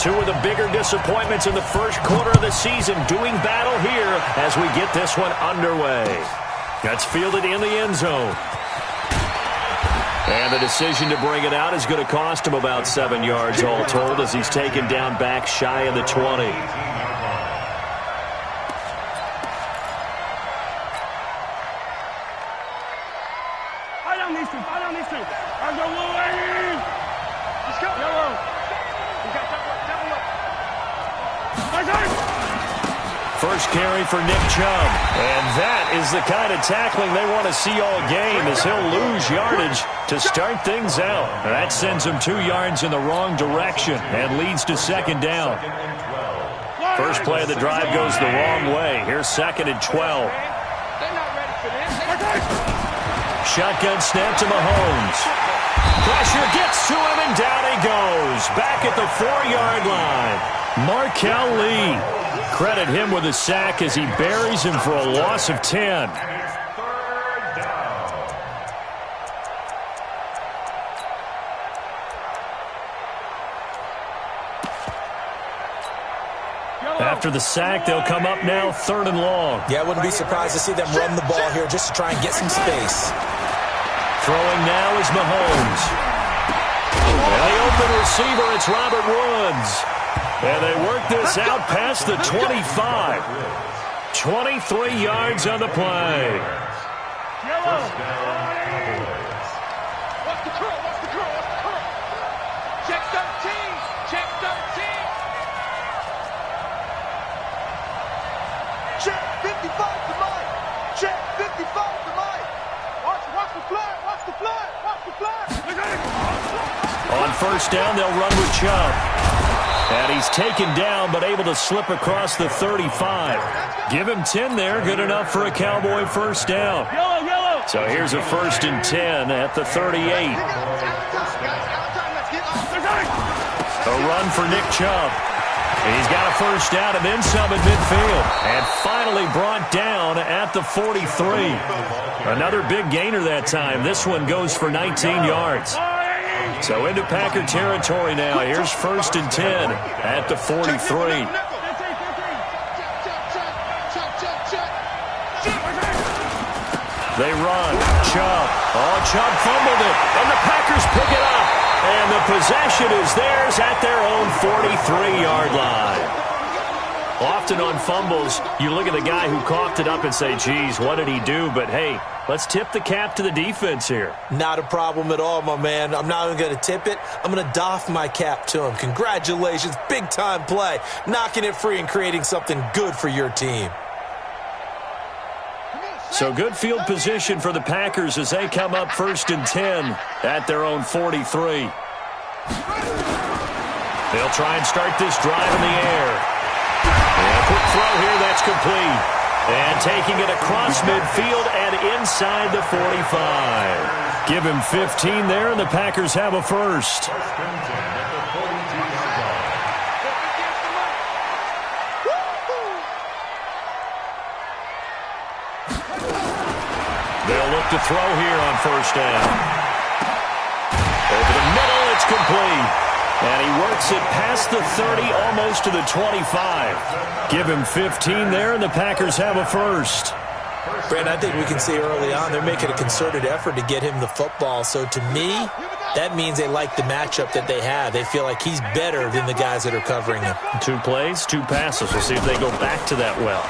Two of the bigger disappointments in the first quarter of the season doing battle here as we get this one underway. That's fielded in the end zone. And the decision to bring it out is going to cost him about 7 yards all told as he's taken down back shy of the 20. First carry for Nick Chubb. And that is the kind of tackling they want to see all game as he'll lose yardage to start things out. That sends him 2 yards in the wrong direction and leads to second down. First play of the drive goes the wrong way. Here's 2nd and 12. Shotgun snap to Mahomes. Pressure gets to him and down he goes. Back at the 4-yard line. Markel Lee. Credit him with a sack as he buries him for a loss of 10. After the sack, they'll come up now 3rd and long. Yeah, I wouldn't be surprised to see them run the ball here just to try and get some space. Throwing now is Mahomes. And the open receiver, it's Robert Woods. And they work this out past the 25. 23 yards on the play. Watch the curl, watch the curl, watch the curl. Check 13, check 13. Check 55 to Mike. Check 55 to Mike. Watch the flag, watch the flag, watch the flag. On first down, they'll run with Chubb. And he's taken down, but able to slip across the 35. Give him 10 there, good enough for a Cowboy first down. So here's a 1st and 10 at the 38. A run for Nick Chubb. He's got a first down and then some at midfield. And finally brought down at the 43. Another big gainer that time. This one goes for 19 yards. So into Packer territory now. Here's 1st and 10 at the 43. They run. Chubb. Oh, Chubb fumbled it. And the Packers pick it up. And the possession is theirs at their own 43-yard line. Often on fumbles, you look at the guy who coughed it up and say, geez, what did he do? But, hey, let's tip the cap to the defense here. Not a problem at all, my man. I'm not even going to tip it. I'm going to doff my cap to him. Congratulations. Big-time play. Knocking it free and creating something good for your team. So good field position for the Packers as they come up 1st and 10 at their own 43. They'll try and start this drive in the air. And a quick throw here, that's complete. And taking it across midfield and inside the 45. Give him 15 there, and the Packers have a first. They'll look to throw here on first down. Over the middle, it's complete. And he works it past the 30, almost to the 25. Give him 15 there, and the Packers have a first. Brent, I think we can see early on they're making a concerted effort to get him the football. So to me, that means they like the matchup that they have. They feel like he's better than the guys that are covering him. 2 plays, 2 passes. We'll see if they go back to that well.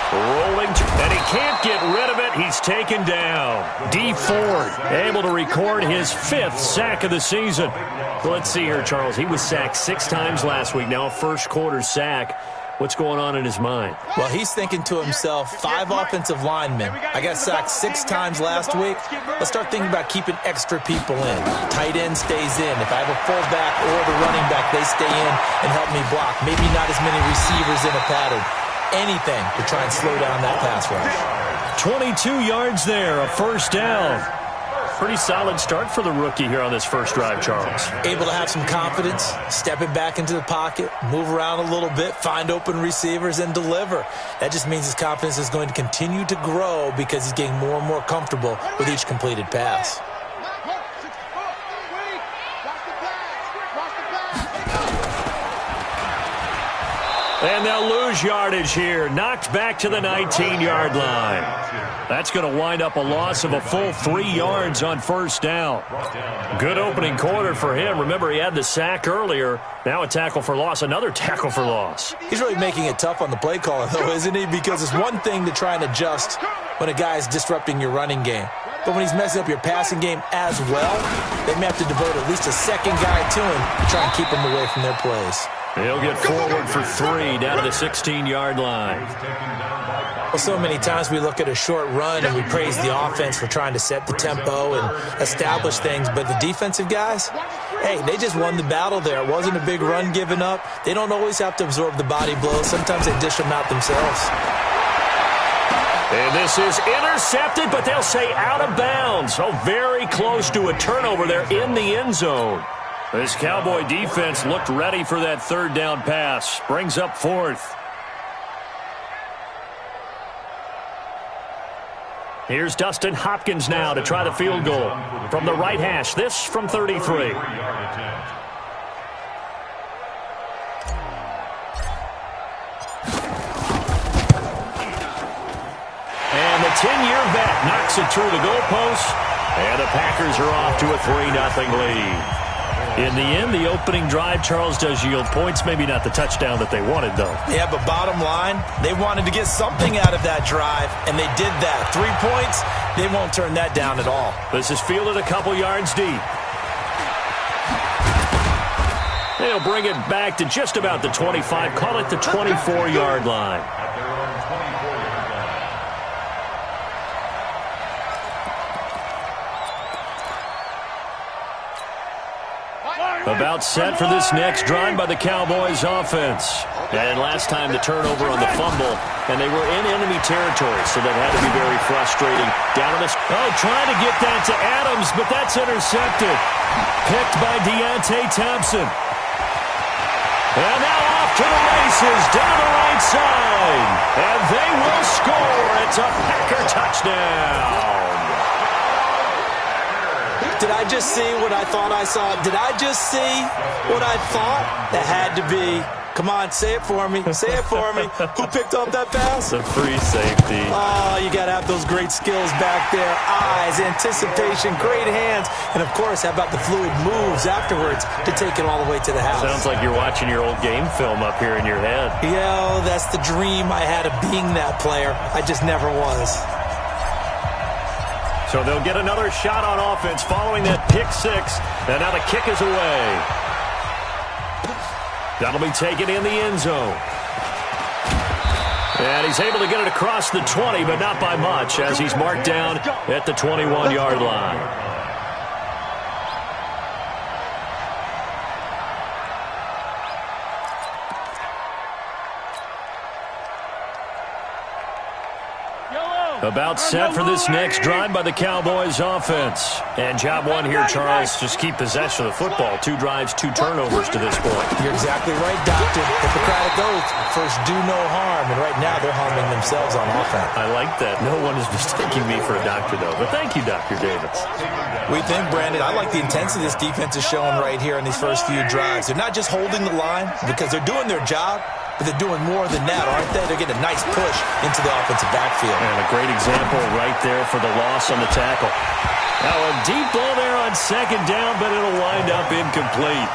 Rolling, and he can't get rid of it. He's taken down. D Ford able to record his 5th sack of the season. Let's see here, Charles. He was sacked 6 times last week. Now a first-quarter sack. What's going on in his mind? Well, he's thinking to himself, 5 offensive linemen. I got sacked 6 times last week. Let's start thinking about keeping extra people in. Tight end stays in. If I have a fullback or the running back, they stay in and help me block. Maybe not as many receivers in a pattern. Anything to try and slow down that pass rush. 22 yards there, a first down. Pretty solid start for the rookie here on this first drive, Charles. Able to have some confidence, stepping back into the pocket, move around a little bit, find open receivers, and deliver. That just means his confidence is going to continue to grow because he's getting more and more comfortable with each completed pass. And they'll lose yardage here. Knocked back to the 19-yard line. That's going to wind up a loss of a full 3 yards on first down. Good opening quarter for him. Remember, he had the sack earlier. Now a tackle for loss, another tackle for loss. He's really making it tough on the play caller, though, isn't he? Because it's one thing to try and adjust when a guy is disrupting your running game. But when he's messing up your passing game as well, they may have to devote at least a second guy to him to try and keep him away from their plays. He'll get forward for 3 down to the 16-yard line. Well, so many times we look at a short run and we praise the offense for trying to set the tempo and establish things, but the defensive guys, hey, they just won the battle there. It wasn't a big run given up. They don't always have to absorb the body blows. Sometimes they dish them out themselves. And this is intercepted, but they'll say out of bounds. So very close to a turnover there in the end zone. This Cowboy defense looked ready for that third down pass. Brings up 4th. Here's Dustin Hopkins now to try the field goal from the right hash. This from 33. And the 10-year vet knocks it through the goalpost. And the Packers are off to a 3-0 lead. In the end, the opening drive, Charles, does yield points. Maybe not the touchdown that they wanted, though. Yeah, but bottom line, they wanted to get something out of that drive, and they did that. 3 points, they won't turn that down at all. This is fielded a couple yards deep. They'll bring it back to just about the 25. Call it the 24-yard line. About set for this next drive by the Cowboys offense. And last time the turnover on the fumble, and they were in enemy territory, so that had to be very frustrating. Down on this. Oh, trying to get that to Adams, but that's intercepted. Picked by Deontay Thompson. And now off to the races, down the right side. And they will score. It's a Packer touchdown. Did I just see what I thought I saw? Did I just see what I thought? That had to be. Come on, say it for me. Say it for me. Who picked up that pass? The free safety. Oh, you got to have those great skills back there. Eyes, anticipation, great hands. And, of course, how about the fluid moves afterwards to take it all the way to the house? Sounds like you're watching your old game film up here in your head. Yeah, that's the dream I had of being that player. I just never was. So they'll get another shot on offense following that pick 6. And now the kick is away. That'll be taken in the end zone. And he's able to get it across the 20, but not by much, as he's marked down at the 21-yard line. About set for this next drive by the Cowboys offense. And job one here, Charles, just keep possession of the football. 2 drives, 2 turnovers to this point. You're exactly right, Doctor. Hippocratic oath. First, do no harm. And right now, they're harming themselves on offense. I like that. No one is mistaking me for a doctor, though. But thank you, Dr. Davis. We think, Brandon, I like the intensity this defense is showing right here in these first few drives. They're not just holding the line because they're doing their job, but they're doing more than that, aren't they? They're getting a nice push into the offensive backfield. And a great example right there for the loss on the tackle. Now a deep ball there on second down, but it'll wind up incomplete.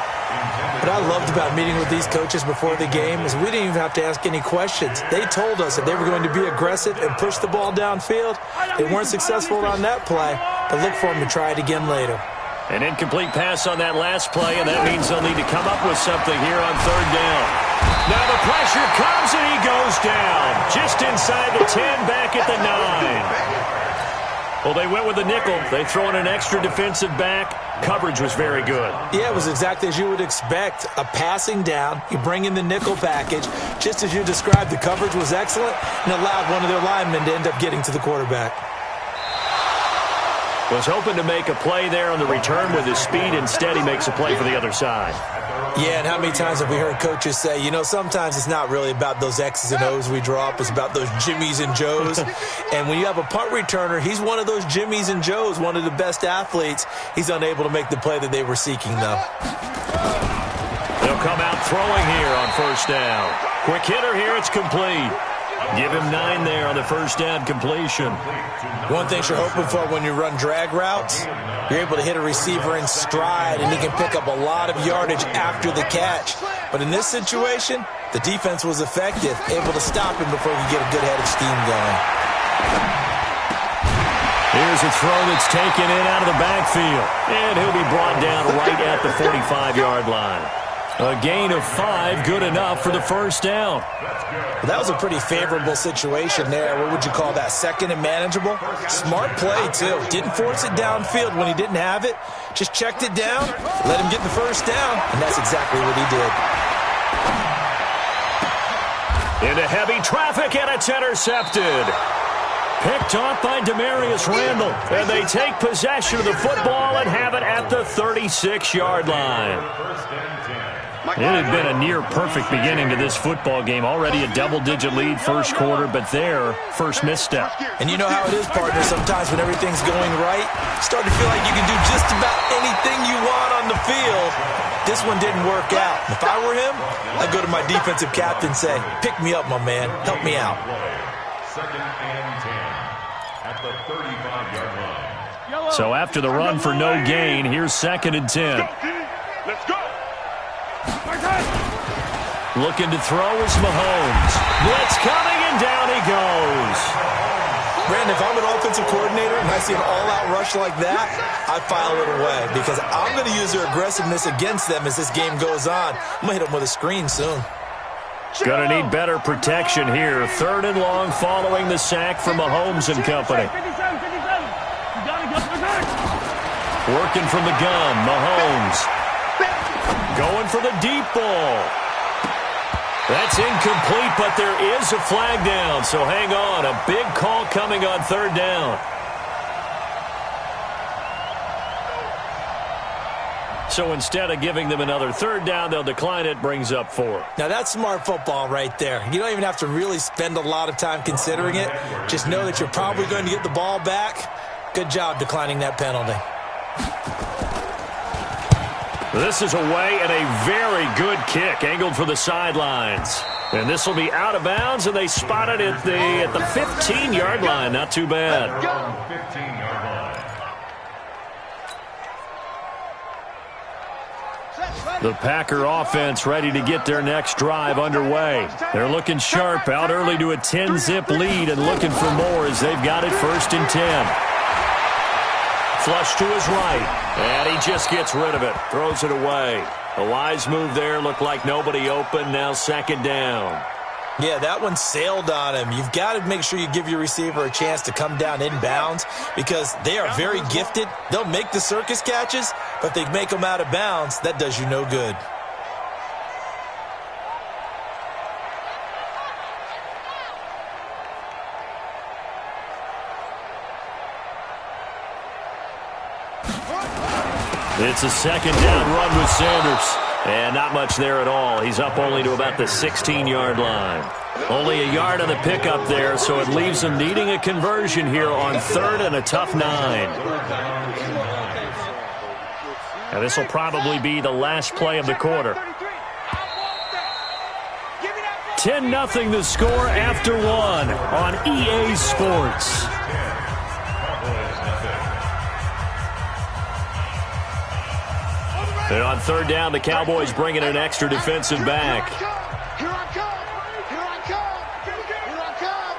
What I loved about meeting with these coaches before the game is we didn't even have to ask any questions. They told us that they were going to be aggressive and push the ball downfield. They weren't successful on that play, but look for them to try it again later. An incomplete pass on that last play, and that means they'll need to come up with something here on third down. Now the pressure comes, and he goes down. Just inside the 10, back at the 9. Well, they went with the nickel. They throw in an extra defensive back. Coverage was very good. Yeah, it was exactly as you would expect. A passing down. You bring in the nickel package. Just as you described, the coverage was excellent and allowed one of their linemen to end up getting to the quarterback. Was hoping to make a play there on the return with his speed. Instead, he makes a play for the other side. Yeah, and how many times have we heard coaches say, you know, sometimes it's not really about those X's and O's we draw up. It's about those Jimmies and Joes. And when you have a punt returner, he's one of those Jimmies and Joes, one of the best athletes. He's unable to make the play that they were seeking, though. They'll come out throwing here on first down. Quick hitter here. It's complete. Give him 9 there on the first down completion. One thing you're hoping for when you run drag routes, you're able to hit a receiver in stride, and he can pick up a lot of yardage after the catch. But in this situation, the defense was effective, able to stop him before he could get a good head of steam going. Here's a throw that's taken in out of the backfield. And he'll be brought down right at the 45-yard line. A gain of 5, good enough for the first down. Well, that was a pretty favorable situation there. What would you call that? Second and manageable? Smart play, too. Didn't force it downfield when he didn't have it. Just checked it down, let him get the first down, and that's exactly what he did. Into heavy traffic, and it's intercepted. Picked off by Demarius Randall. And they take possession of the football and have it at the 36-yard line. It had been a near-perfect beginning to this football game. Already a double-digit lead first quarter, but their first misstep. And you know how it is, partner. Sometimes when everything's going right, you start to feel like you can do just about anything you want on the field. This one didn't work out. If I were him, I'd go to my defensive captain and say, pick me up, my man. Help me out. Second and 10 at the 35-yard line. So after the run for no gain, here's second and 10. Let's go. Looking to throw is Mahomes. Blitz coming, and down he goes. Brandon, if I'm an offensive coordinator and I see an all-out rush like that, I file it away because I'm going to use their aggressiveness against them as this game goes on. I'm going to hit them with a screen soon. Going to need better protection here. Third and long following the sack from Mahomes and company. Working from the gun, Mahomes. Going for the deep ball. That's incomplete, but there is a flag down, so hang on. A big call coming on third down. So instead of giving them another third down, they'll decline it, brings up 4. Now, that's smart football right there. You don't even have to really spend a lot of time considering it. Just know that you're probably going to get the ball back. Good job declining that penalty. This is away and a very good kick, angled for the sidelines. And this will be out of bounds, and they spot it at the 15-yard line. Not too bad. 15-yard line. The Packer offense ready to get their next drive underway. They're looking sharp, out early to a 10-zip lead and looking for more as they've got it first and 10. Flush to his right, and he just gets rid of it, throws it away. A wise move there, looked like nobody open, now second down. Yeah, that one sailed on him. You've got to make sure you give your receiver a chance to come down inbounds because they are very gifted. They'll make the circus catches, but if they make them out of bounds, that does you no good. It's a second down run with Sanders. And not much there at all. He's up only to about the 16-yard line. Only a yard on the pickup there, so it leaves him needing a conversion here on third and a tough 9. And this will probably be the last play of the quarter. 10-0 the score after 1 on EA Sports. And on third down, the Cowboys bring in an extra defensive back. Here I come. Here I come. Here I come.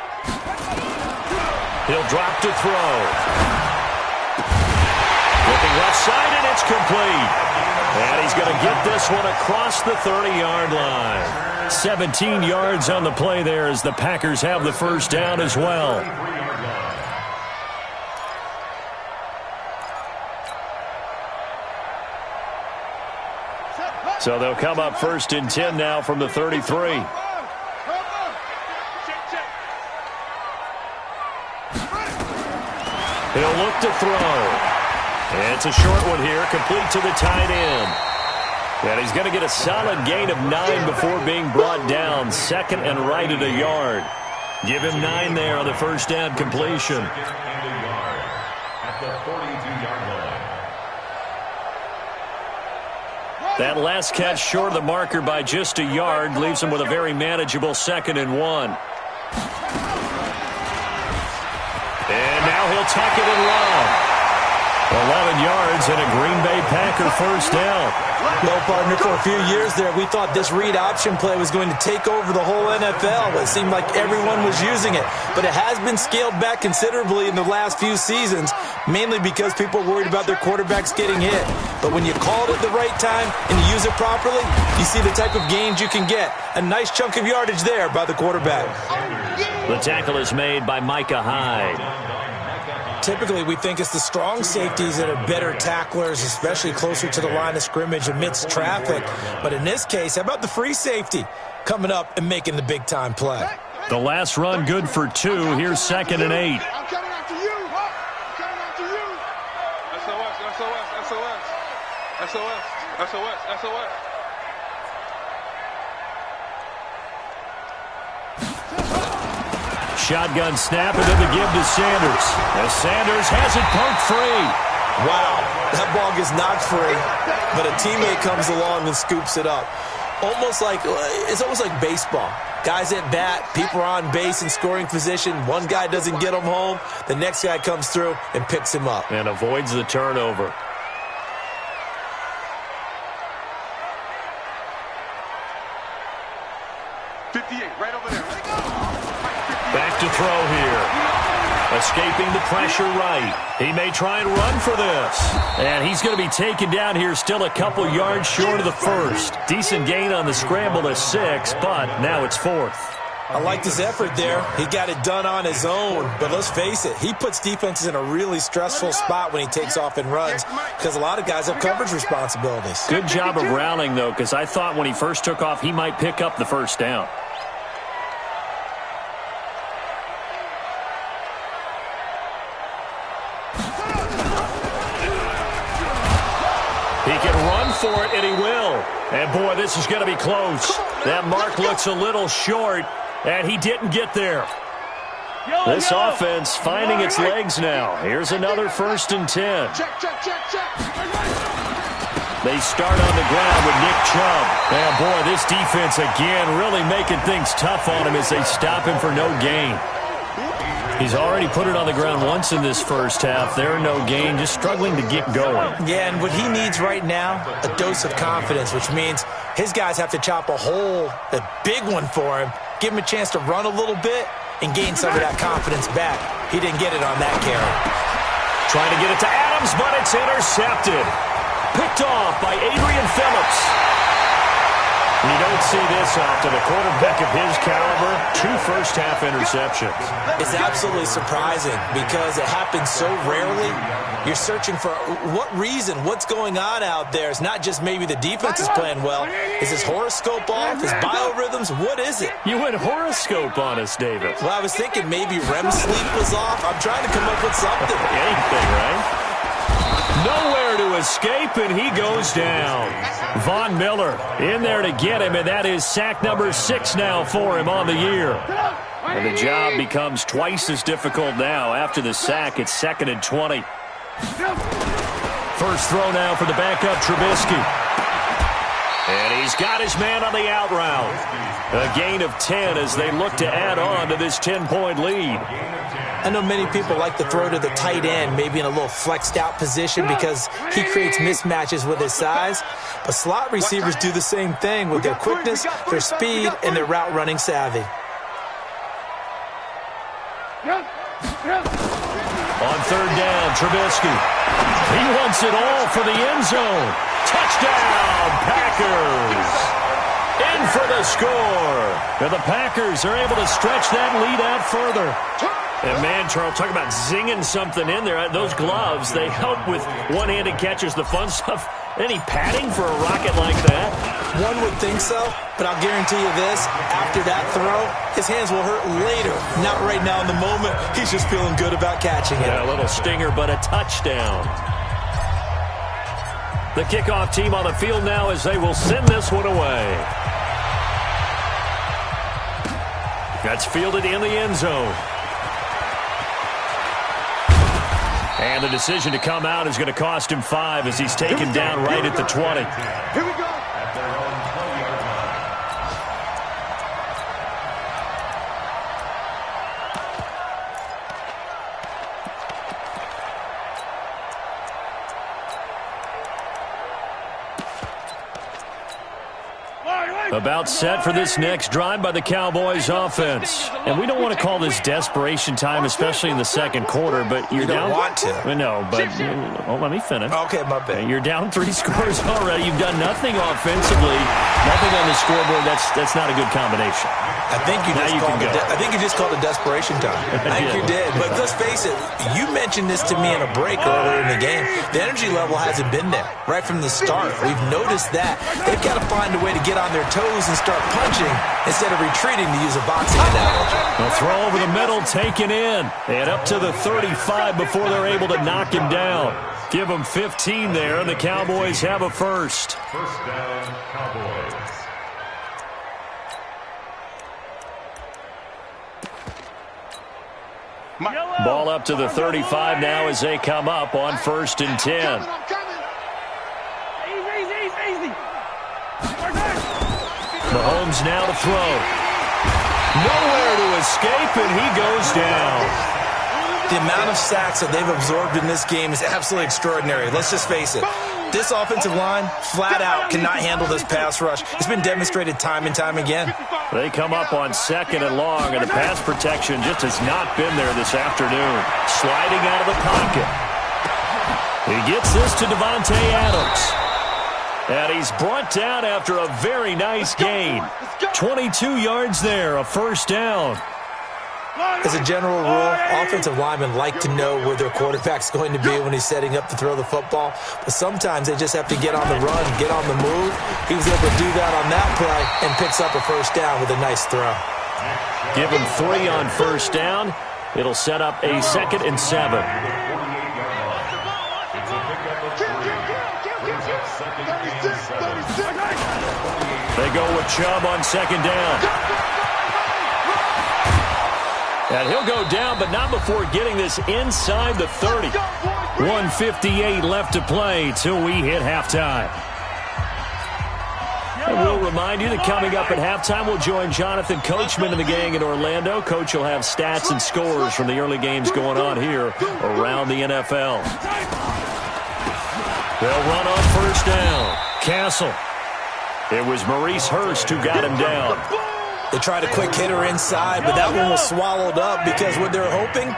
He'll drop to throw. Looking left side, and it's complete. And he's going to get this one across the 30-yard line. 17 yards on the play there as the Packers have the first down as well. So they'll come up first and 10 now from the 33. He'll look to throw. And it's a short one here, complete to the tight end. And he's going to get a solid gain of 9 before being brought down. Second and right at a yard. Give him 9 there on the first down completion. At the 42-yard line. That last catch short of the marker by just a yard leaves him with a very manageable 2nd and 1. And now he'll tuck it in long. 11 yards and a Green Bay Packer first down. Well, partner, for a few years there, we thought this read option play was going to take over the whole NFL. It seemed like everyone was using it. But it has been scaled back considerably in the last few seasons, mainly because people are worried about their quarterbacks getting hit. But when you call it at the right time and you use it properly, you see the type of gains you can get. A nice chunk of yardage there by the quarterback. The tackle is made by Micah Hyde. Typically, we think it's the strong safeties that are better tacklers, especially closer to the line of scrimmage amidst traffic. But in this case, how about the free safety coming up and making the big-time play? The last run good for 2. Here's 2nd and 8. I'm coming after you, huh? I'm coming after you. SOS. Shotgun snap and then the give to Sanders. As Sanders has it pumped free. Wow, that ball gets knocked free, but a teammate comes along and scoops it up. It's almost like baseball. Guys at bat, people are on base in scoring position. One guy doesn't get him home. The next guy comes through and picks him up. And avoids the turnover. Back to throw here. Escaping the pressure right. He may try and run for this. And he's going to be taken down here still a couple yards short of the first. Decent gain on the scramble to 6, but now it's 4th. I liked his effort there. He got it done on his own. But let's face it, he puts defenses in a really stressful spot when he takes off and runs because a lot of guys have coverage responsibilities. Good job of rallying, though, because I thought when he first took off, he might pick up the first down. He can run for it, and he will. And, boy, this is going to be close. That mark looks a little short, and he didn't get there. This offense finding its legs now. Here's another 1st and 10. They start on the ground with Nick Chubb. And, boy, this defense, again, really making things tough on him as they stop him for no gain. He's already put it on the ground once in this first half. There, no gain, just struggling to get going. Yeah, and what he needs right now, a dose of confidence, which means his guys have to chop a hole, a big one for him, give him a chance to run a little bit and gain some of that confidence back. He didn't get it on that carry. Trying to get it to Adams, but it's intercepted. Picked off by Adrian Phillips. You don't see this often. A quarterback of his caliber, 2 first-half interceptions. It's absolutely surprising because it happens so rarely. You're searching for what reason, what's going on out there. It's not just maybe the defense is playing well. Is his horoscope off? His biorhythms? What is it? You went horoscope on us, David. Well, I was thinking maybe REM sleep was off. I'm trying to come up with something. Anything, right? Nowhere to escape, and he goes down. Von Miller in there to get him, and that is sack number 6 now for him on the year. And the job becomes twice as difficult now. After the sack, it's 2nd and 20. First throw now for the backup, Trubisky. And he's got his man on the out route. A gain of 10 as they look to add on to this 10-point lead. I know many people like to throw to the tight end, maybe in a little flexed out position because he creates mismatches with his size. But slot receivers do the same thing with their quickness, their speed, and their route running savvy. On 3rd down, Trubisky. He wants it all for the end zone. Touchdown, Packers. In for the score. And the Packers are able to stretch that lead out further. And, man, Charles, talk about zinging something in there. Those gloves, they help with one-handed catches, the fun stuff. Any padding for a rocket like that? One would think so, but I'll guarantee you this. After that throw, his hands will hurt later. Not right now in the moment. He's just feeling good about catching it. Yeah, a little stinger, but a touchdown. The kickoff team on the field now as they will send this one away. That's fielded in the end zone. And the decision to come out is going to cost him 5 as he's taken down right at the 20. Here we go. About set for this next drive by the Cowboys offense. And we don't want to call this desperation time, especially in the second quarter, but you're down. You don't want to. No, but let me finish. Okay, my bad. You're down 3 scores already. You've done nothing offensively, nothing on the scoreboard. That's not a good combination. I think you just called it desperation time. I think you did. But let's face it, you mentioned this to me in a break earlier in the game. The energy level hasn't been there right from the start. We've noticed that. They've got to find a way to get on their toes and start punching instead of retreating, to use a boxing analogy. A throw over the middle, taken in. And up to the 35 before they're able to knock him down. Give them 15 there, and the Cowboys have a first. First down, Cowboys. Ball up to the 35 now as they come up on 1st and 10. Mahomes now to throw. Nowhere to escape, and he goes down. The amount of sacks that they've absorbed in this game is absolutely extraordinary. Let's just face it. This offensive line, flat out, cannot handle this pass rush. It's been demonstrated time and time again. They come up on 2nd and long, and the pass protection just has not been there this afternoon. Sliding out of the pocket. He gets this to Devontae Adams. And he's brought down after a very nice gain. 22 yards there, a first down. As a general rule, offensive linemen like to know where their quarterback's going to be when he's setting up to throw the football. But sometimes they just have to get on the run, get on the move. He was able to do that on that play and picks up a first down with a nice throw. Give him 3 on first down. It'll set up a 2nd and 7. They go with Chubb on 2nd down. And he'll go down, but not before getting this inside the 30. 1:58 left to play till we hit halftime. And we'll remind you that coming up at halftime, we'll join Jonathan Coachman and the gang in Orlando. Coach will have stats and scores from the early games going on here around the NFL. They'll run on first down. Castle. It was Maurice Hurst who got him down. They tried a quick hitter inside, but that one was swallowed up because what they're hoping,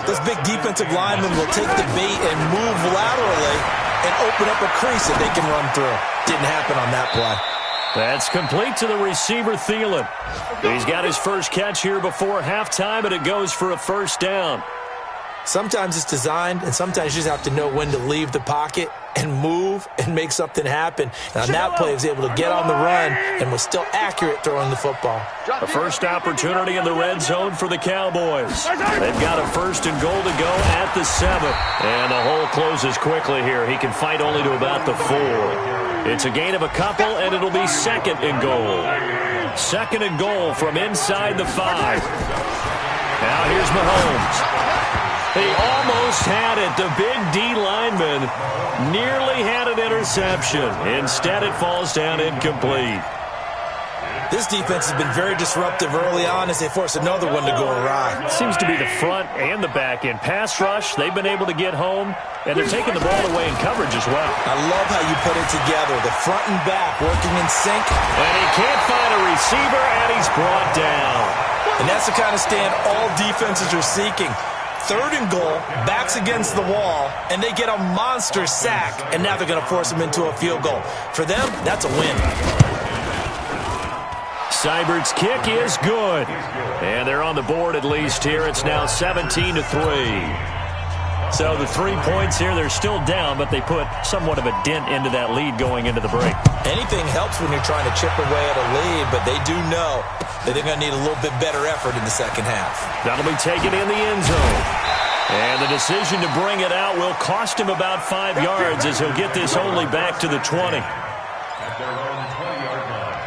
those big defensive linemen will take the bait and move laterally and open up a crease that they can run through. Didn't happen on that play. That's complete to the receiver, Thielen. He's got his first catch here before halftime, and it goes for a first down. Sometimes it's designed, and sometimes you just have to know when to leave the pocket and move and make something happen. And on that play, he was able to get on the run and was still accurate throwing the football. A first opportunity in the red zone for the Cowboys. They've got a 1st and goal to go at the 7. And the hole closes quickly here. He can fight only to about the 4. It's a gain of a couple, and it'll be 2nd and goal. 2nd and goal from inside the 5. Now here's Mahomes. He almost had it. The big D lineman nearly had an interception. Instead, it falls down incomplete. This defense has been very disruptive early on as they force another one to go awry. Seems to be the front and the back end. Pass rush, they've been able to get home, and they're taking the ball away in coverage as well. I love how you put it together. The front and back working in sync. And he can't find a receiver, and he's brought down. And that's the kind of stand all defenses are seeking. 3rd and goal, backs against the wall, and they get a monster sack, and now they're going to force them into a field goal. For them, that's a win. Seibert's kick is good. And they're on the board at least here. It's now 17-3. So the 3 points here, they're still down, but they put somewhat of a dent into that lead going into the break. Anything helps when you're trying to chip away at a lead, but they do know that they're going to need a little bit better effort in the second half. That'll be taken in the end zone. And the decision to bring it out will cost him about 5 yards as he'll get this only back to the 20. At their own 20-yard line.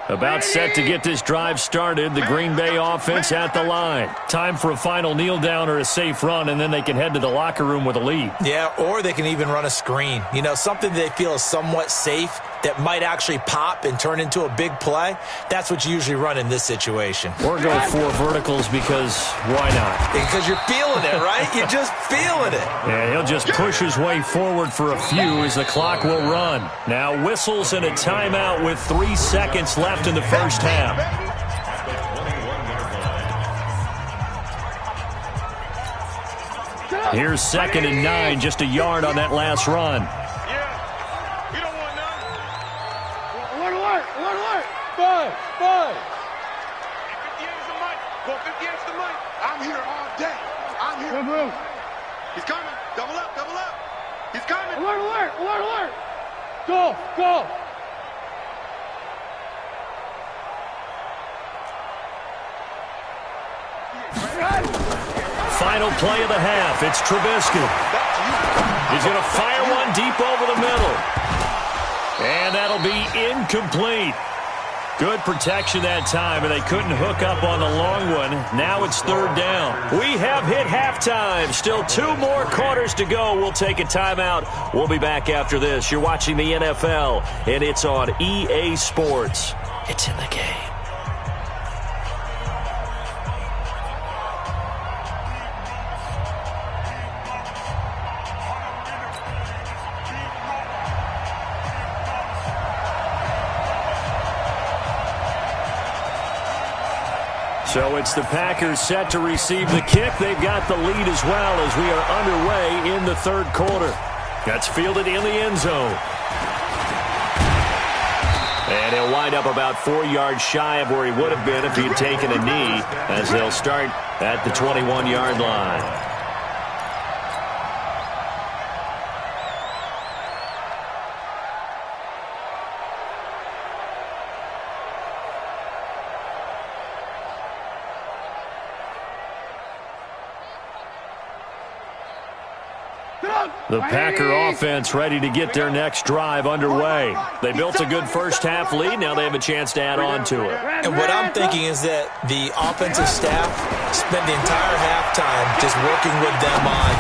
About set to get this drive started. The Green Bay offense at the line. Time for a final kneel down or a safe run, and then they can head to the locker room with a lead. Yeah, or they can even run a screen. You know, something they feel is somewhat safe that might actually pop and turn into a big play. That's what you usually run in this situation. Or go 4 verticals because why not? Because you're feeling it, right? You're just feeling it. Yeah, he'll just push his way forward for a few as the clock will run. Now whistles and a timeout with 3 seconds left in the first half. Here's 2nd and 9, just a yard on that last run. Five. 50 is the mic. Go 50 is the mic. I'm here all day. I'm here. He's coming. Double up. He's coming. Alert. Go. Final play of the half. It's Trubisky. He's going to fire one deep over the middle. And that'll be incomplete. Good protection that time, and they couldn't hook up on the long one. Now it's 3rd down. We have hit halftime. Still 2 more quarters to go. We'll take a timeout. We'll be back after this. You're watching the NFL, and it's on EA Sports. It's in the game. So it's the Packers set to receive the kick. They've got the lead as well as we are underway in the 3rd quarter. That's fielded in the end zone. And he'll wind up about 4 yards shy of where he would have been if he had taken a knee, as they'll start at the 21-yard line. The Packer offense ready to get their next drive underway. They built a good first half lead. Now they have a chance to add on to it. And what I'm thinking is that the offensive staff spent the entire halftime just working with them on,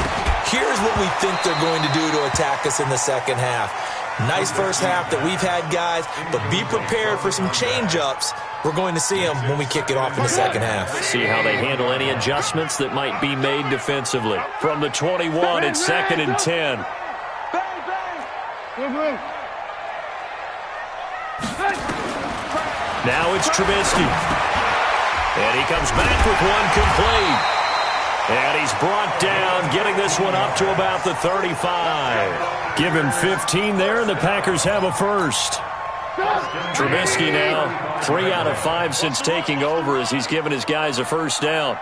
here's what we think they're going to do to attack us in the second half. Nice first half that we've had, guys, but be prepared for some change-ups. We're going to see them when we kick it off in the second half. See how they handle any adjustments that might be made defensively. From the 21, it's 2nd and 10. Now it's Trubisky. And he comes back with one complete. And he's brought down, getting this one up to about the 35. Give him 15 there, and the Packers have a first. Trubisky now 3 out of 5 since taking over as he's given his guys a first down.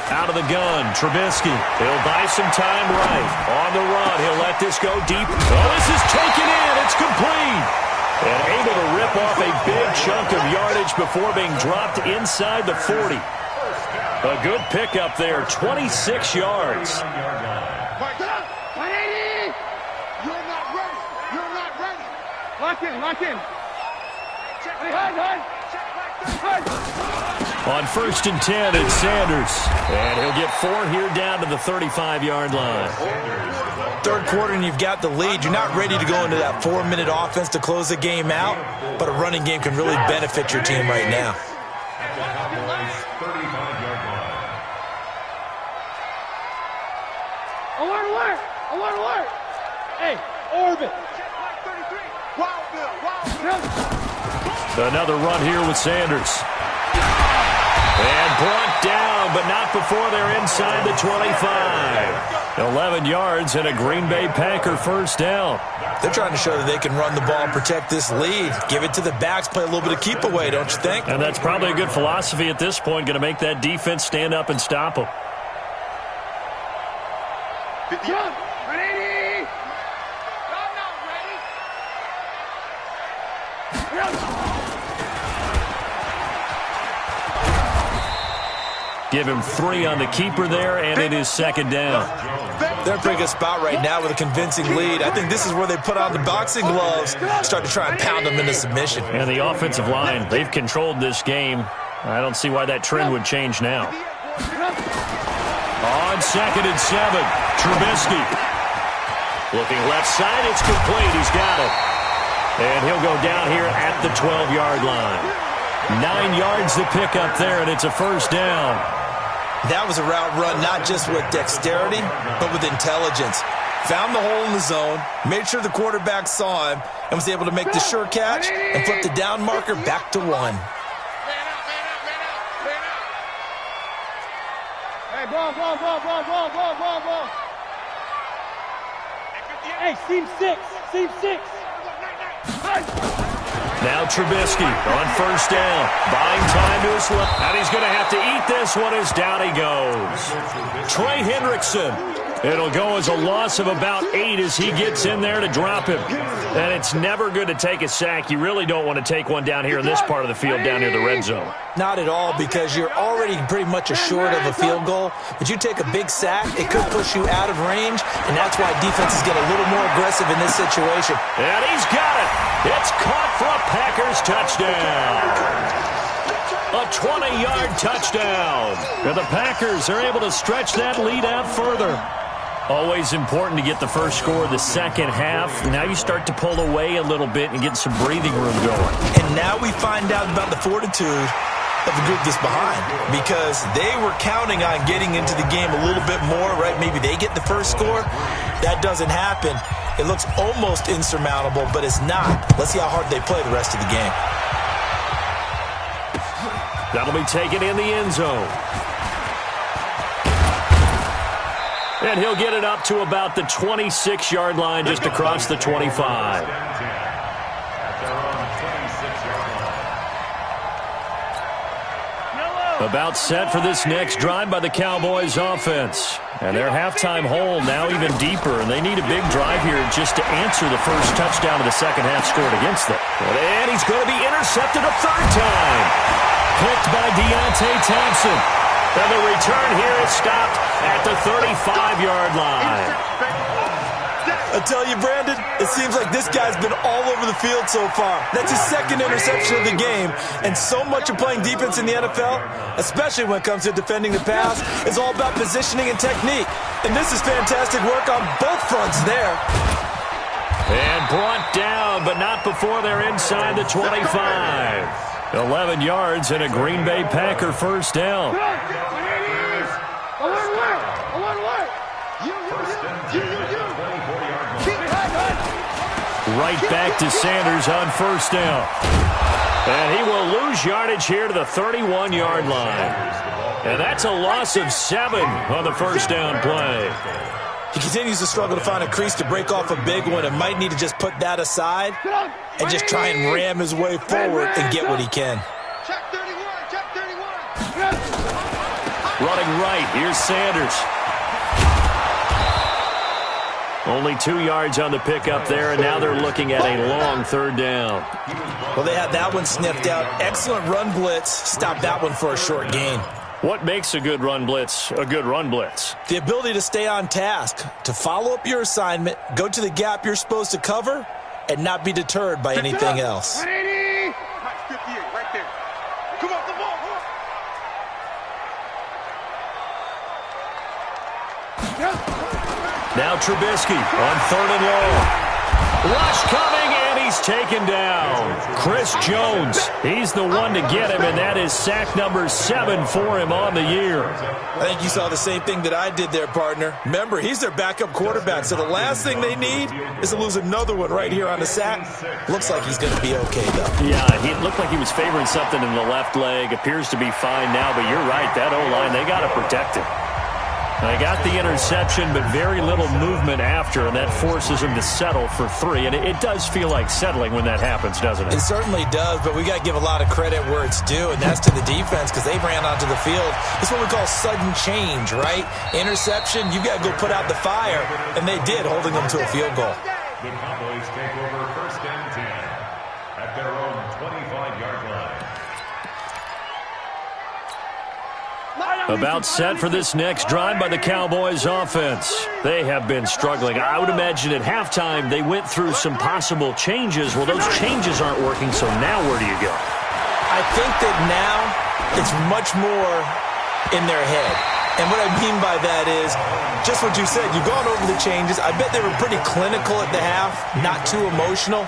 Out of the gun, Trubisky. He'll buy some time right. On the run, he'll let this go deep. Oh, this is taken in. It's complete. And able to rip off a big chunk of yardage before being dropped inside the 40. A good pickup there, 26 yards. Lock in. On 1st and 10, it's Sanders. And he'll get 4 here down to the 35-yard line. 3rd quarter and you've got the lead. You're not ready to go into that 4-minute offense to close the game out, but a running game can really benefit your team right now. Alert! Hey, orbit! Another run here with Sanders. And brought down, but not before they're inside the 25. 11 yards and a Green Bay Packer first down. They're trying to show that they can run the ball and protect this lead. Give it to the backs, play a little bit of keep away, don't you think? And that's probably a good philosophy at this point, going to make that defense stand up and stop them. 50 yards. Ready? Give him 3 on the keeper there, and it is 2nd down. They're in a pretty good spot right now with a convincing lead. I think this is where they put on the boxing gloves, start to try and pound them into submission. And the offensive line, they've controlled this game. I don't see why that trend would change now. On 2nd and 7, Trubisky. Looking left side, it's complete. He's got it. And he'll go down here at the 12-yard line. 9 yards to pick up there, and it's a first down. That was a route run not just with dexterity, but with intelligence. Found the hole in the zone, made sure the quarterback saw him, and was able to make the sure catch and flip the down marker back to 1. Hey, ball. Hey, seam 6. Now Trubisky on first down. Buying time to his left. And he's going to have to eat this one as down he goes. Trey Hendrickson. It'll go as a loss of about 8 as he gets in there to drop him. And it's never good to take a sack. You really don't want to take one down here in this part of the field, down near the red zone. Not at all, because you're already pretty much assured of a field goal. But you take a big sack, it could push you out of range, and that's why defenses get a little more aggressive in this situation. And he's got it. It's caught for a Packers touchdown. A 20-yard touchdown. And the Packers are able to stretch that lead out further. Always important to get the first score of the second half. Now you start to pull away a little bit and get some breathing room going. And now we find out about the fortitude of the group that's behind, because they were counting on getting into the game a little bit more, right? Maybe they get the first score. That doesn't happen. It looks almost insurmountable, but it's not. Let's see how hard they play the rest of the game. That'll be taken in the end zone. And he'll get it up to about the 26-yard line, just across the 25. About set for this next drive by the Cowboys offense. And their halftime hole now even deeper, and they need a big drive here just to answer the first touchdown of the second half scored against them. And he's going to be intercepted a third time. Picked by Deontay Thompson. And the return here is stopped at the 35-yard line. I tell you, Brandon, it seems like this guy's been all over the field so far. That's his second interception of the game. And so much of playing defense in the NFL, especially when it comes to defending the pass, is all about positioning and technique. And this is fantastic work on both fronts there. And brought down, but not before they're inside the 25. 11 yards and a Green Bay Packer first down. Right back to Sanders on first down. And he will lose yardage here to the 31-yard line. And that's a loss of 7 on the first down play. He continues to struggle to find a crease to break off a big one, and might need to just put that aside and just try and ram his way forward and get what he can. Check 31, check 31. Running right, here's Sanders. Only 2 yards on the pickup there, and now they're looking at a long third down. Well, they had that one sniffed out. Excellent run blitz. Stopped that one for a short gain. What makes a good run blitz a good run blitz? The ability to stay on task, to follow up your assignment, go to the gap you're supposed to cover, and not be deterred by anything else. 180. 58, right there. Come on, come on, come on. Now Trubisky on third and long. Rush coming, and he's taken down. Chris Jones, he's the one to get him, and that is sack number 7 for him on the year. I think you saw the same thing that I did there, partner. Remember, he's their backup quarterback, so the last thing they need is to lose another one right here on the sack. Looks like he's going to be okay, though. Yeah, it looked like he was favoring something in the left leg. Appears to be fine now, but you're right. That O-line, they got to protect him. They got the interception, but very little movement after, and that forces him to settle for 3. And it does feel like settling when that happens, doesn't it? It certainly does, but we got to give a lot of credit where it's due, and that's to the defense, because they ran onto the field. It's what we call sudden change, right? Interception, you got to go put out the fire, and they did, holding them to a field goal. The Cowboys take over first and 10 at their own 25-yard line. About set for this next drive by the Cowboys offense. They have been struggling. I would imagine at halftime they went through some possible changes. Well, those changes aren't working, so now where do you go? I think that now it's much more in their head. And what I mean by that is just what you said. You've gone over the changes. I bet they were pretty clinical at the half, not too emotional.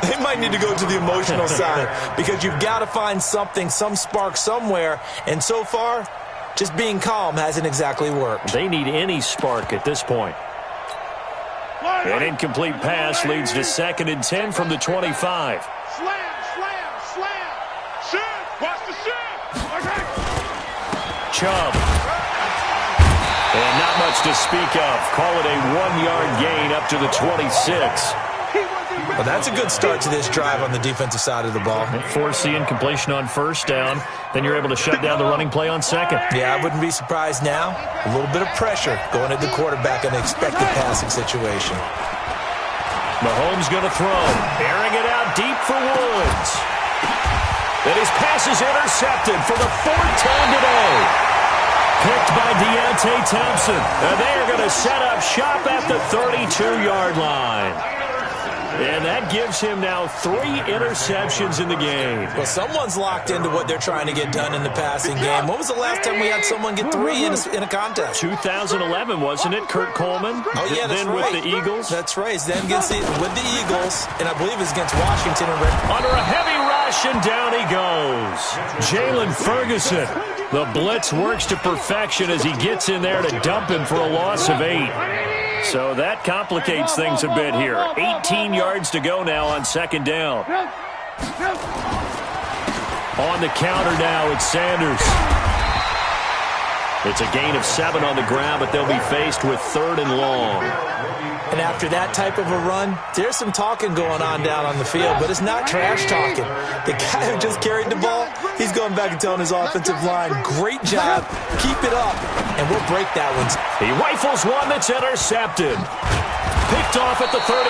They might need to go to the emotional side because you've got to find something, some spark somewhere. And so far, just being calm hasn't exactly worked. They need any spark at this point. An incomplete pass leads to 2nd and 10 from the 25. Slam, slam, slam. Shoot. Watch the shoot. Chubb. And not much to speak of. Call it a 1-yard gain up to the 26. Well, that's a good start to this drive on the defensive side of the ball. Force the incompletion on 1st down. Then you're able to shut down the running play on 2nd. Yeah, I wouldn't be surprised now. A little bit of pressure going at the quarterback in an expected passing situation. Mahomes going to throw. Airing it out deep for Woods. And his pass is intercepted for the 4th time today. Picked by Deontay Thompson. And they are going to set up shop at the 32-yard line. And that gives him now 3 interceptions in the game. Well, someone's locked into what they're trying to get done in the passing game. When was the last time we had someone get 3 in a contest? 2011, wasn't it? Kurt Coleman? Oh, yeah, that's then right. with the Eagles? That's right. Then with the Eagles, and I believe it's against Washington. Under a heavy rush, and down he goes. Jalen Ferguson. The blitz works to perfection as he gets in there to dump him for a loss of 8. So that complicates things a bit here. 18 yards to go now on 2nd down. On the counter now, it's Sanders. It's a gain of 7 on the ground, but they'll be faced with 3rd and long. And after that type of a run, there's some talking going on down on the field, but it's not trash talking. The guy who just carried the ball, he's going back and telling his offensive line, great job, keep it up, and we'll break that one. He rifles one that's intercepted. Picked off at the 38,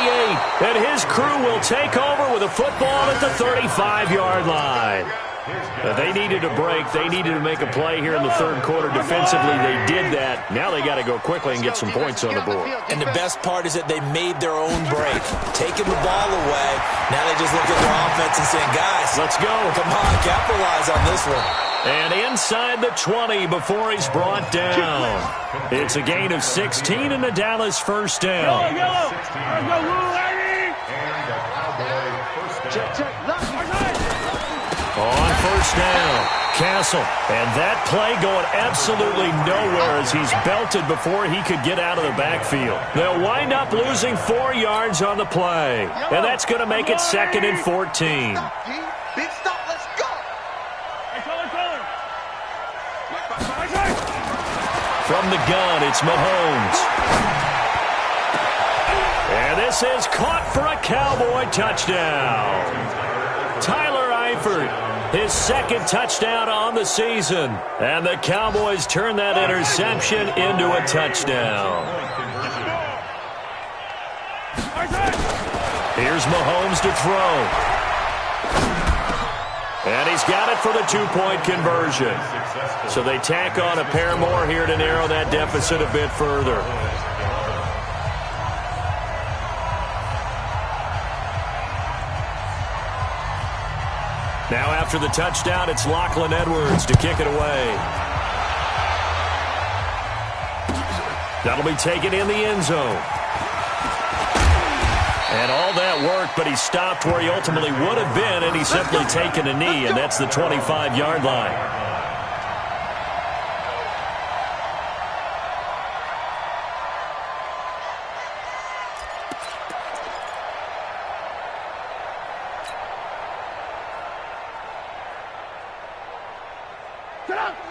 and his crew will take over with a football at the 35-yard line. They needed a break. They needed to make a play here in the 3rd quarter. Defensively, they did that. Now they got to go quickly and get some points on the board. And the best part is that they made their own break. Taking the ball away, now they just look at their offense and saying, guys, let's go. Come on, capitalize on this one. And inside the 20 before he's brought down. It's a gain of 16 and a Dallas 1st down. On 1st down, Castle. And that play going absolutely nowhere as he's belted before he could get out of the backfield. They'll wind up losing 4 yards on the play. And that's going to make it 2nd and 14. Big stop, let's go. From the gun, it's Mahomes. And this is caught for a Cowboy touchdown. Tyler Eifert, his 2nd touchdown on the season. And the Cowboys turn that interception into a touchdown. Here's Mahomes to throw. And he's got it for the 2-point conversion. So they tack on a pair more here to narrow that deficit a bit further. Now after the touchdown, it's Lachlan Edwards to kick it away. That'll be taken in the end zone. And all that worked, but he stopped where he ultimately would have been, and he's simply taken a knee, and that's the 25-yard line.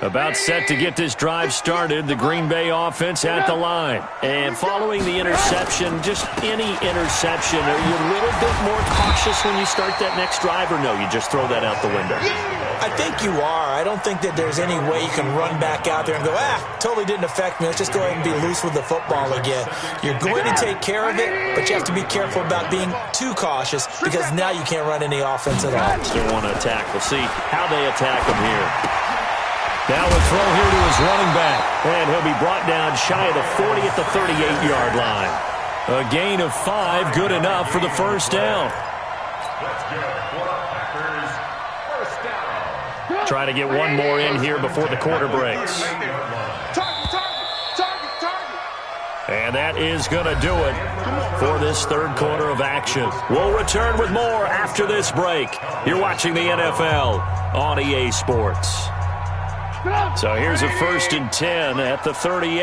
About set to get this drive started, the Green Bay offense at the line. And following the interception, just any interception, are you a little bit more cautious when you start that next drive, or no, you just throw that out the window? I think you are. I don't think that there's any way you can run back out there and go, totally didn't affect me. Let's just go ahead and be loose with the football again. You're going to take care of it, but you have to be careful about being too cautious because now you can't run any offense at all. Still want to attack. We'll see how they attack them here. Now a throw here to his running back. And he'll be brought down shy of the 40 at the 38-yard line. A gain of 5, good enough for the first down. Let's go for Packers first down. Try to get one more in here before the quarter breaks. And that is going to do it for this third quarter of action. We'll return with more after this break. You're watching the NFL on EA Sports. So here's a 1st and 10 at the 38.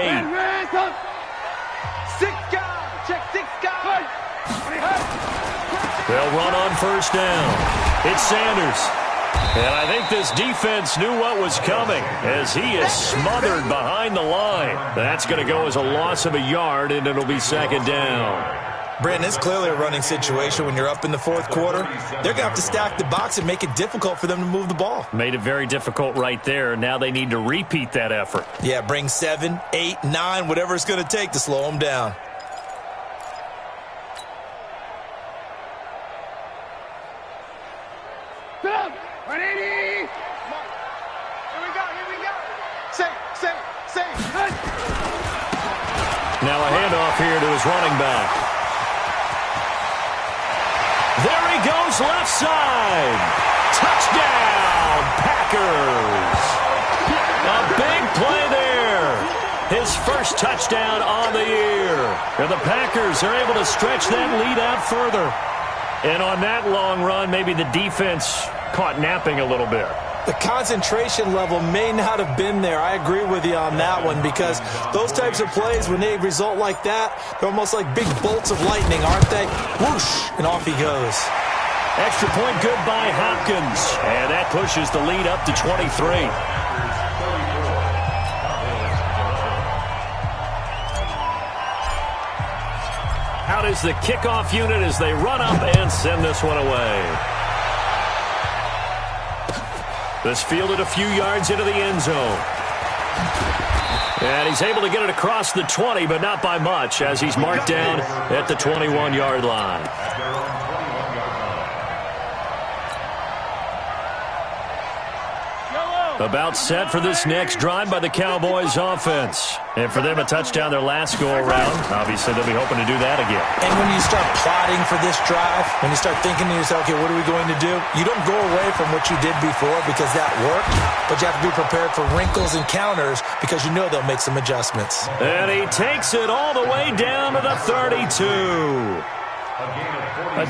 6 guys. Check 6 guys. They'll run on first down. It's Sanders. And I think this defense knew what was coming as he is smothered behind the line. That's going to go as a loss of a yard, and it'll be 2nd down. Brandon, it's clearly a running situation when you're up in the 4th quarter. They're going to have to stack the box and make it difficult for them to move the ball. Made it very difficult right there. Now they need to repeat that effort. Yeah, bring 7, 8, 9, whatever it's going to take to slow them down. Now a handoff here to his running back. There he goes left side. Touchdown, Packers. A big play there. His first touchdown on the year. And the Packers are able to stretch that lead out further. And on that long run, maybe the defense caught napping a little bit. The concentration level may not have been there. I agree with you on that one because those types of plays, when they result like that, they're almost like big bolts of lightning, aren't they? Whoosh, and off he goes. Extra point good by Hopkins. And that pushes the lead up to 23. Out is the kickoff unit as they run up and send this one away. This fielded a few yards into the end zone. And he's able to get it across the 20, but not by much, as he's marked down at the 21-yard line. About set for this next drive by the Cowboys offense. And for them, a touchdown their last go-around. Obviously, they'll be hoping to do that again. And when you start plotting for this drive, when you start thinking to yourself, okay, what are we going to do? You don't go away from what you did before because that worked, but you have to be prepared for wrinkles and counters because you know they'll make some adjustments. And he takes it all the way down to the 32.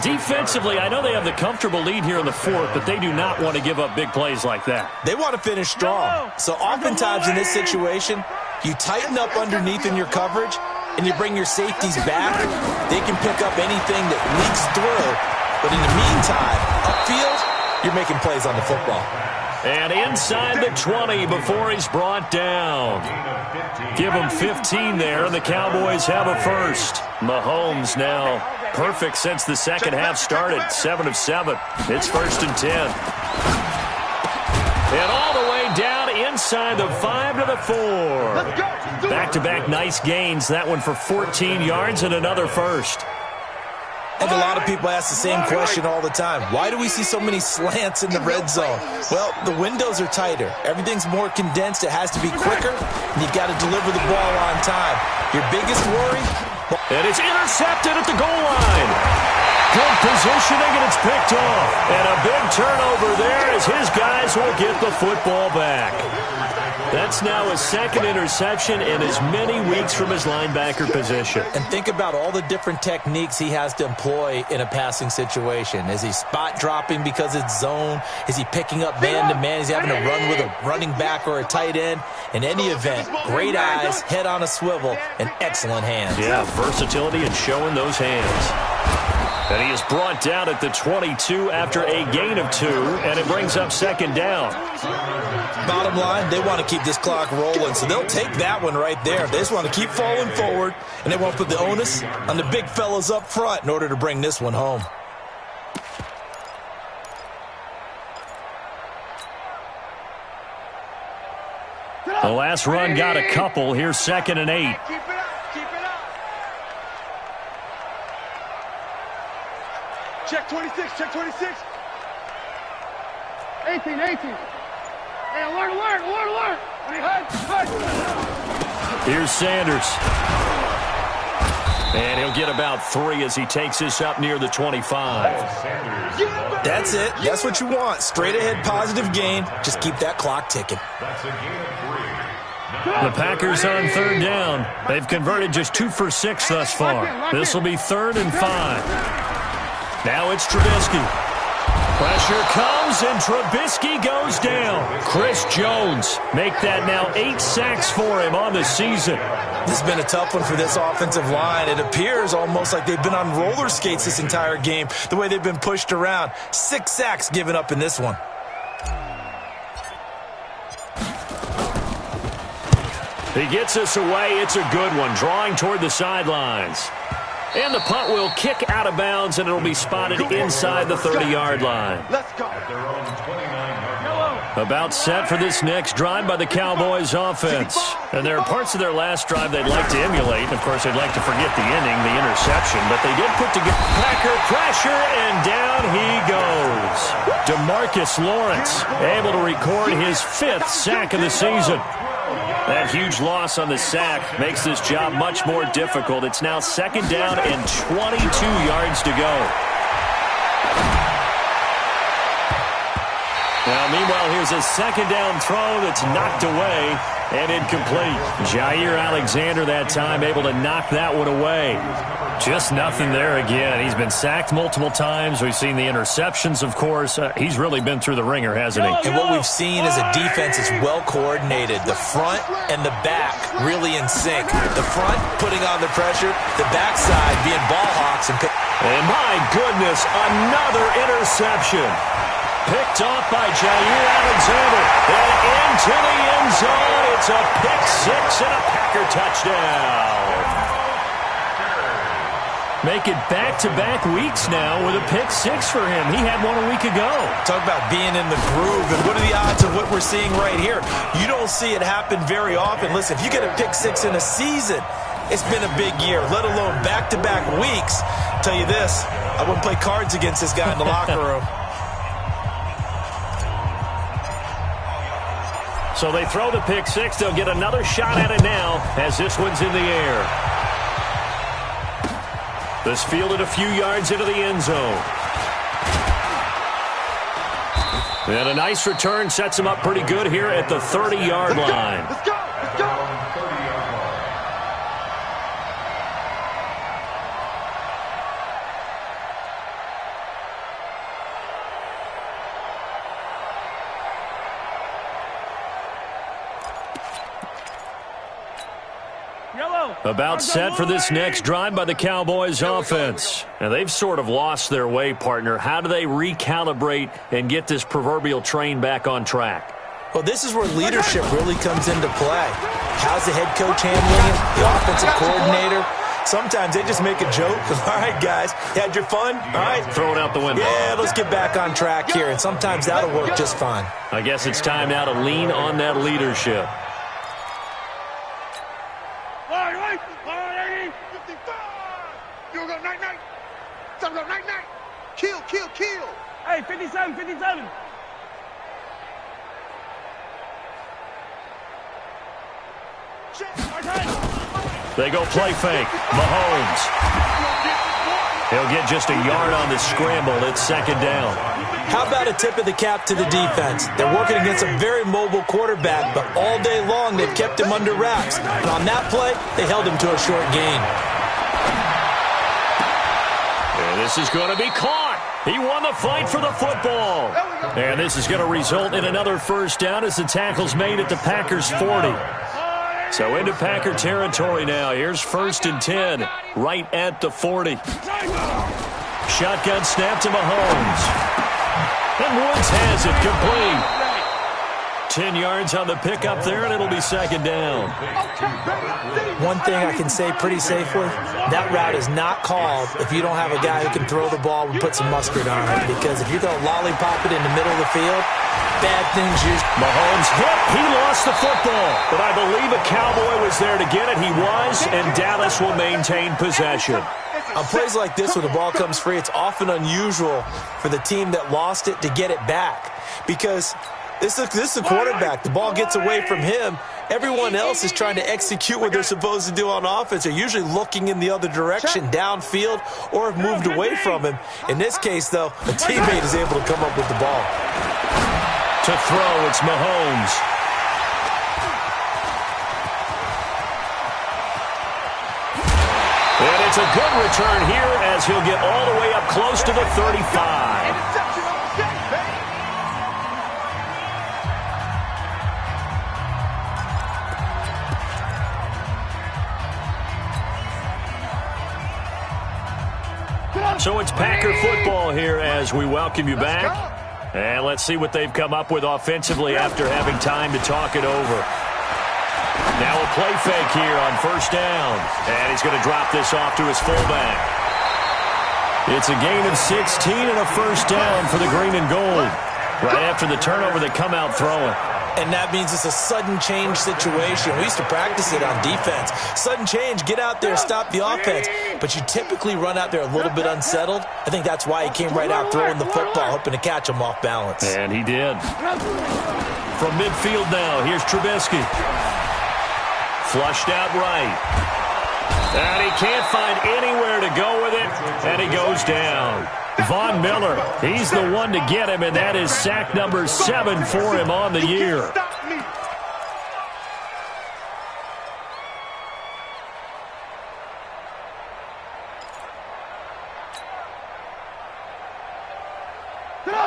Defensively, I know they have the comfortable lead here in the 4th, but they do not want to give up big plays like that. They want to finish strong. So oftentimes in this situation, you tighten up underneath in your coverage, and you bring your safeties back. They can pick up anything that leaks through. But in the meantime, upfield, you're making plays on the football. And inside the 20 before he's brought down. Give him 15 there, and the Cowboys have a first. Mahomes now perfect since the second half started. 7 of 7. It's 1st and 10. And all the way down inside the 5 to the 4. Back-to-back nice gains. That one for 14 yards and another first. I think a lot of people ask the same question all the time. Why do we see so many slants in the red zone? Well, the windows are tighter. Everything's more condensed. It has to be quicker, and you've got to deliver the ball on time. Your biggest worry? And it's intercepted at the goal line. Good positioning, and it's picked off. And a big turnover there as his guys will get the football back. That's now his 2nd interception in as many weeks from his linebacker position. And think about all the different techniques he has to employ in a passing situation. Is he spot dropping because it's zone? Is he picking up man-to-man? Is he having to run with a running back or a tight end? In any event, great eyes, head on a swivel, and excellent hands. Yeah, versatility and showing those hands. And he is brought down at the 22 after a gain of 2, and it brings up 2nd down. Bottom line, they want to keep this clock rolling, so they'll take that one right there. They just want to keep falling forward, and they want to put the onus on the big fellas up front in order to bring this one home. The last run got a couple. Here's 2nd and 8. Keep it up. Keep it up. Check 26. Check 26. 18. Hey, alert, alert, alert, alert. Here's Sanders. And he'll get about 3 as he takes this up near the 25. That's it. That's what you want. Straight ahead positive gain. Just keep that clock ticking. That's a gain of 3. The Packers on 3rd down. They've converted just 2 for 6 thus far. This will be 3rd and 5. Now it's Trubisky. Pressure comes, and Trubisky goes down. Chris Jones make that now 8 sacks for him on the season. This has been a tough one for this offensive line. It appears almost like they've been on roller skates this entire game, the way they've been pushed around. 6 sacks given up in this one. He gets us away. It's a good one, drawing toward the sidelines. And the punt will kick out of bounds, and it'll be spotted inside the 30-yard line. Let's go. At their own 29-yard line. About set for this next drive by the Cowboys offense. And there are parts of their last drive they'd like to emulate. Of course, they'd like to forget the ending, the interception. But they did put together Packer pressure, and down he goes. DeMarcus Lawrence able to record his 5th sack of the season. That huge loss on the sack makes this job much more difficult. It's now 2nd down and 22 yards to go. Now, meanwhile, here's a 2nd down throw that's knocked away and incomplete. Jair Alexander that time able to knock that one away. Just nothing there again. He's been sacked multiple times. We've seen the interceptions, of course. He's really been through the ringer, hasn't he? And what we've seen is a defense that's well coordinated. The front and the back really in sync. The front putting on the pressure, the backside being ball hawks. And my goodness, another interception. Picked off by Jair Alexander. And into the end zone. It's a pick 6 and a Packer touchdown. Make it back-to-back weeks now with a pick 6 for him. He had one a week ago. Talk about being in the groove, and what are the odds of what we're seeing right here? You don't see it happen very often. Listen, if you get a pick 6 in a season, it's been a big year, let alone back-to-back weeks. I'll tell you this, I wouldn't play cards against this guy in the locker room. So they throw the pick 6. They'll get another shot at it now as this one's in the air. This fielded a few yards into the end zone. And a nice return sets him up pretty good here at the 30-yard line. Let's go. Let's go. About set for this next drive by the Cowboys offense. And they've sort of lost their way, partner. How do they recalibrate and get this proverbial train back on track? Well, this is where leadership really comes into play. How's the head coach handling it? The offensive coordinator? Sometimes they just make a joke. All right, guys, you had your fun? All right. Throw it out the window. Yeah, let's get back on track here. And sometimes that'll work just fine. I guess it's time now to lean on that leadership. Kill, kill, kill. Hey, 57, 57. They go play fake. Mahomes. He'll get just a yard on the scramble. It's 2nd down. How about a tip of the cap to the defense? They're working against a very mobile quarterback, but all day long they've kept him under wraps. And on that play, they held him to a short gain. And this is going to be caught. He won the fight for the football. And this is going to result in another 1st down as the tackle's made at the Packers' 40. So into Packer territory now. Here's 1st and 10 right at the 40. Shotgun snap to Mahomes. And Woods has it complete. 10 yards on the pickup there, and it'll be 2nd down. One thing I can say pretty safely, that route is not called if you don't have a guy who can throw the ball and put some mustard on it. Because if you're going to lollipop it in the middle of the field, bad things usually. Mahomes hit. He lost the football. But I believe a Cowboy was there to get it. He was, and Dallas will maintain possession. On plays like this where the ball comes free, it's often unusual for the team that lost it to get it back. Because This is the quarterback. The ball gets away from him. Everyone else is trying to execute what they're supposed to do on offense. They're usually looking in the other direction, downfield, or have moved away from him. In this case, though, a teammate is able to come up with the ball. To throw, it's Mahomes. And it's a good return here as he'll get all the way up close to the 35. So it's Packer football here as we welcome you back. And let's see what they've come up with offensively after having time to talk it over. Now a play fake here on first down. And he's going to drop this off to his fullback. It's a gain of 16 and a first down for the green and gold. Right after the turnover, they come out throwing. And that means it's a sudden change situation. We used to practice it on defense. Sudden change, get out there, stop the offense. But you typically run out there a little bit unsettled. I think that's why he came right out throwing the football, hoping to catch him off balance. And he did. From midfield now, here's Trubisky. Flushed out right. And he can't find anywhere to go with it, and he goes down. Von Miller, he's the one to get him, and that is sack number 7 for him on the year.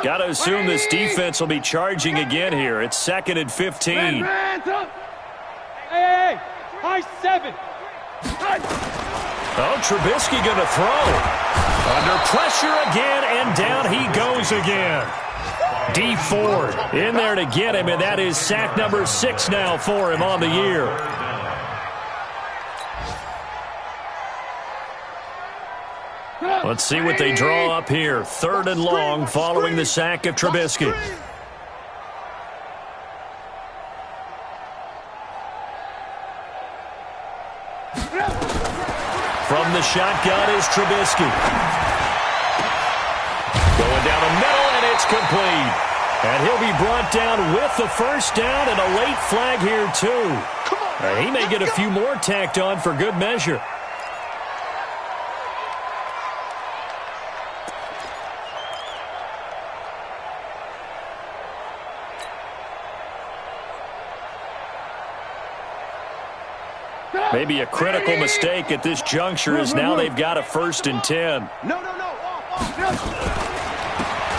Got to assume this defense will be charging again here. It's 2nd and 15. Hey, high 7. Oh, Trubisky going to throw. Under pressure again, and down he goes again. D Ford in there to get him, and that is sack number 6 now for him on the year. Let's see what they draw up here. 3rd and long following the sack of Trubisky. From the shotgun is Trubisky. Going down the middle, and it's complete. And he'll be brought down with the first down and a late flag here, too. He may get a few more tacked on for good measure. Maybe a critical mistake at this juncture as now they've got a 1st and 10. No.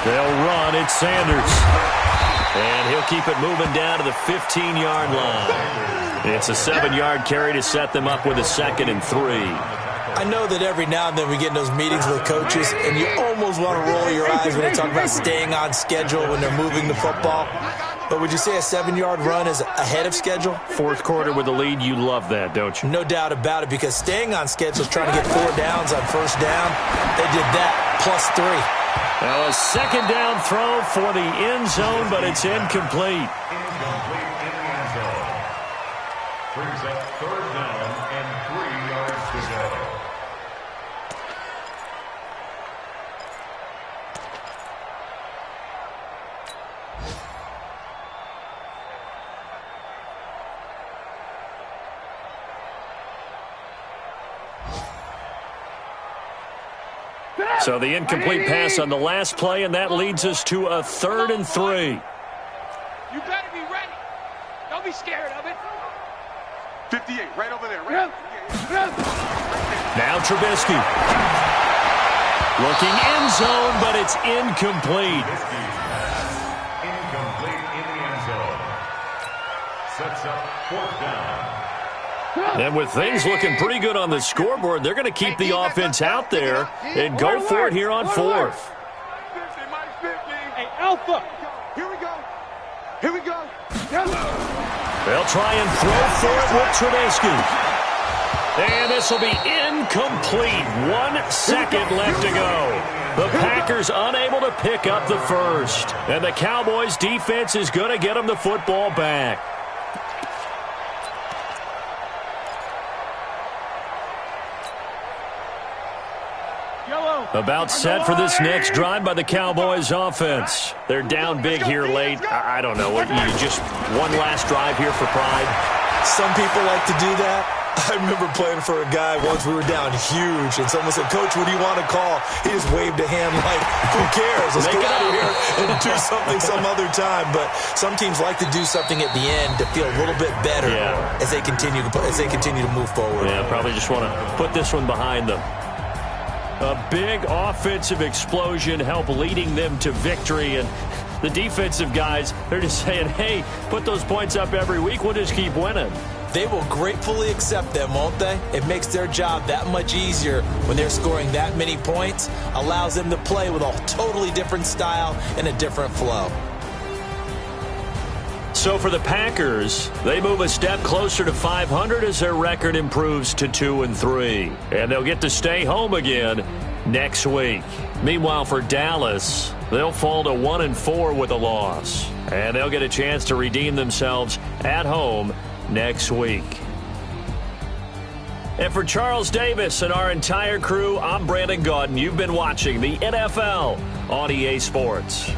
They'll run. It's Sanders. And he'll keep it moving down to the 15-yard line. It's a 7-yard carry to set them up with a 2nd and 3. I know that every now and then we get in those meetings with coaches, and you almost want to roll your eyes when they talk about staying on schedule when they're moving the football. But would you say a 7-yard run is ahead of schedule? 4th quarter with the lead, you love that, don't you? No doubt about it, because staying on schedule is trying to get 4 downs on first down. They did that, plus 3. Now a 2nd down throw for the end zone, but it's incomplete. Incomplete in the end zone. Brings up 3rd down and 3 yards to go. So the incomplete pass on the last play, and that leads us to a 3rd and 3. You better be ready. Don't be scared of it. 58, right over there. Right. Now Trubisky. Looking end zone, but it's incomplete. Incomplete in the end zone. Sets up 4th down. And with things looking pretty good on the scoreboard, they're going to keep the offense out there and go for it here on 4th. 50, Mike 50. Hey, Alpha. Here we go. They'll try and throw for it with Trubisky. And this will be incomplete. 1 second left to go. The Packers unable to pick up the first. And the Cowboys defense is going to get them the football back. About set for this next drive by the Cowboys offense. They're down big here late. I don't know. You just one last drive here for pride? Some people like to do that. I remember playing for a guy once. We were down huge, and someone said, "Coach, what do you want to call?" He just waved a hand like, "Who cares? Let's go out of here and do something some other time." But some teams like to do something at the end to feel a little bit better as they continue to move forward. Yeah, probably just want to put this one behind them. A big offensive explosion helped leading them to victory, and the defensive guys, they're just saying, hey, put those points up every week. We'll just keep winning. They will gratefully accept them, won't they? It makes their job that much easier when they're scoring that many points, allows them to play with a totally different style and a different flow. So for the Packers, they move a step closer to 500 as their record improves to 2-3. And they'll get to stay home again next week. Meanwhile, for Dallas, they'll fall to 1-4 with a loss. And they'll get a chance to redeem themselves at home next week. And for Charles Davis and our entire crew, I'm Brandon Gaudin. You've been watching the NFL on EA Sports.